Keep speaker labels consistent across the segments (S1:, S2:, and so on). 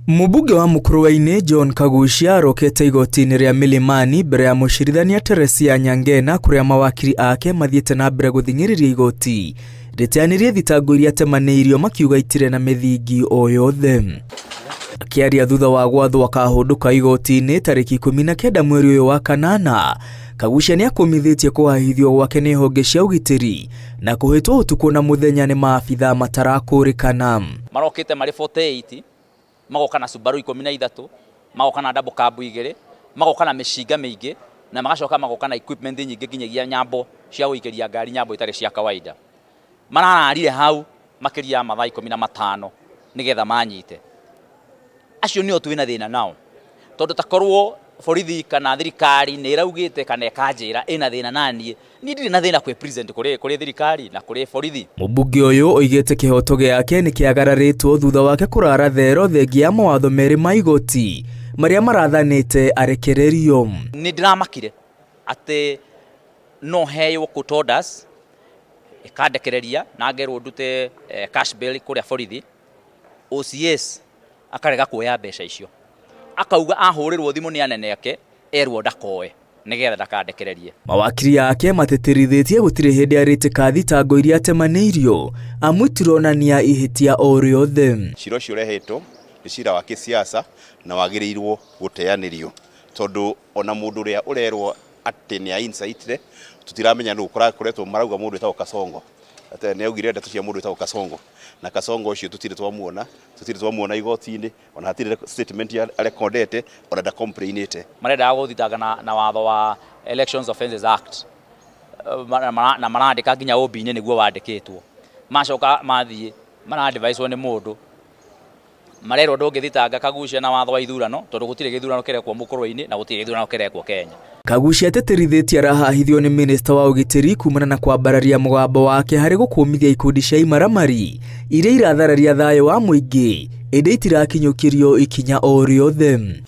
S1: Mũmbunge wa Mũkũrũwainĩ John Kaguchia arokete igoti-inĩ rĩa Milimani mbere ya mũcirithania Teresia Nyangena kuria mawakiri ake mathiĩte na mbere gũthing'ĩrĩria igoti rĩteanĩrie thitango iria atemanĩirio makiuga itire na mĩthingi o yothe. Akĩaria thutha wa gwathwo akahũndũka igoti-inĩ tarĩki 19 mweri ũyũ wa kanana, Kaguchia nĩ akomithĩtie kũhahithio gwake nĩ honge cia ũgitĩri na kũhĩtwo ũtukũ na mũthenya nĩ maabitha matarakũrĩkana.
S2: Marokĩte marĩ 48, magoka na Subaru 13, magoka na double cab 2, magoka na mĩcinga mĩingĩ na magacoka magoka na equipment nyingĩ nginyagia nyambo cia gũikĩria ngari, nyambo itarĩ cia kawaida. Marararire hau makĩria mathaa 15 nĩgetha manyite. Acio nĩo twĩna thĩna nao, tondũ takorwo borithi kana thirikari nĩ ĩraugĩte kana ĩkanjĩra ĩna thĩna naniĩ, niĩ ndirĩ na thĩna kwĩ president kũrĩ thirikari na kũrĩ borithi.
S1: Mũmbunge ũyũ oigĩte kĩhoto gĩake nĩ kĩagararĩtwo thutha wake kũrara thero thengia ya mawatho merĩ ma igoti marĩa marathanĩte arekererio.
S2: Nĩ ndĩramakire atĩ no heywo court orders ĩkandekereria na ngerwo ndute cash bail kũrĩa borithi. OCS akarega kuoya mbeca icio, akauga ahũrĩrwo thimũ nĩ anene ake erwo ndakoe nĩgetha ndakandekererie. Mawakiri ake mateterithĩtie gũtirĩ hĩndĩ arĩtĩka thitango iria atemanĩirio amu itironania ihĩtia o rĩothe.
S3: Cira ũcio ũrehetwo nĩ cira wa kĩsiasa na wagĩrĩirwo gũteanĩrio, tondũ ona mũndũ ũrĩa ũrerwo atĩ nĩ ainsaitire tutiramenya nũ koretwo marauga mũndũ wĩtagwo Kasongo. Ate nĩ augire ndeto cia mũndũ wĩtagwo Kasongo, na Kasongo ũcio tutire twamuona igoti-inĩ, ona hatirĩ statement ya recordete ona ndacomplainĩte.
S2: Marenda gũthitanga na watho wa Elections Offences Act na marandĩka nginya OB-inĩ nĩguo wandĩkĩtwo. Macoka mathiĩ marandivicwo nĩ mũndũ marerwo ndũngĩthitanga Kaguchia na watho wa ithurano, tondũ gũtirĩ gĩthurano kĩrekwo Mũkũrũwainĩ na gũtirĩ gĩthurano kĩrekwo Kenya. Kaguchia ateterithĩtie arahahithio nĩ minista wa ũgitĩri kumana na kwambararia mũgambo wake harĩ gũkũmithia ikundi cia imaramari iria irathararia thayũ wa mũingĩ ĩndĩ itirakinyũkĩrio ikinya o rĩothe.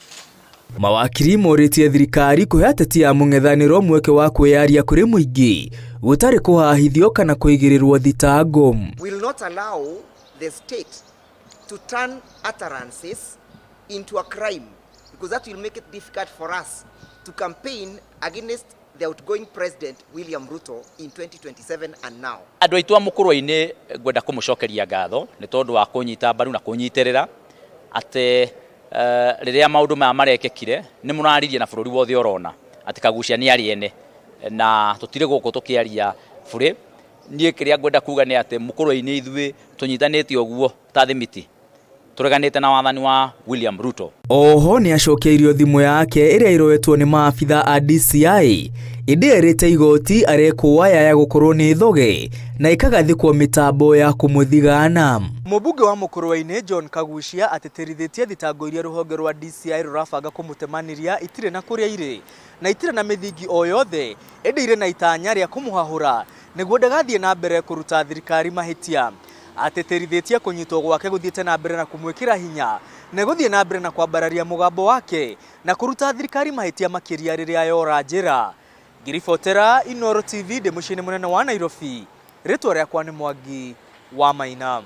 S2: Mawakiri morĩtie thirikari kũhe ateti a mũng'ethanĩro mweke wa kwĩyaria kũrĩ mũingĩ gũtarĩ kũhahithio kana kũigĩrĩrwo thitango.
S4: Will not allow the state to turn utterances into a crime, because that will make it difficult for us to campaign against the outgoing president William Ruto in 2027 and now.
S2: Andũ aitũ a Mũkũrũwainĩ ngwenda kũmũcokeria ngatho nĩ tondũ wa kũnyita mbaru na kũnyitĩrĩra atĩ rĩrĩa maũndũ maya marekĩkire nĩ mũraririe na bũrũri wothe ũrona atĩ Kaguchia nĩ arĩ ene na tũtirĩ gũkũ tũkĩaria bũrĩ. Niĩ kĩrĩa ngwenda kuga nĩ atĩ Mũkũrũwainĩ ithuĩ tũnyitanĩte ũguo ta thimiti, tũreganĩte na wathani wa William Ruto. Oho nĩ acokeirio thimũ yake ĩrĩa ĩroetwo nĩ maabitha a DCI ĩndĩ erĩte igoti arekũwa ya gũkorwo nĩ thoge na ĩkagathĩkwo mĩtambo ya kũmũthigana. Mũmbunge wa Mũkũrũwainĩ John Kaguchia ateterithĩtie thitango iria rũhonge rwa DCI rũrabanga kũmũtemanĩria itirĩ na kũrĩa irĩ na itirĩ na mĩthingi o yothe ĩndĩ irĩ na itanya rĩa kũmũhahũra nĩguo ndagathiĩ na mbere kũruta thirikari mahĩtia. Ateterithĩtie kũnyitwo gwake gũthiĩte na mbere na kũmwĩkĩra hinya na gũthiĩ na mbere na kwambararia mũgambo wake na kũruta thirikari mahĩtia makĩria rĩrĩa yora njĩra. Ngiribotera Inooro TV ndĩ mũciĩ-inĩ mũnene wa Nairobi, rĩtwa rĩakwa nĩ Mwangi wa Maina.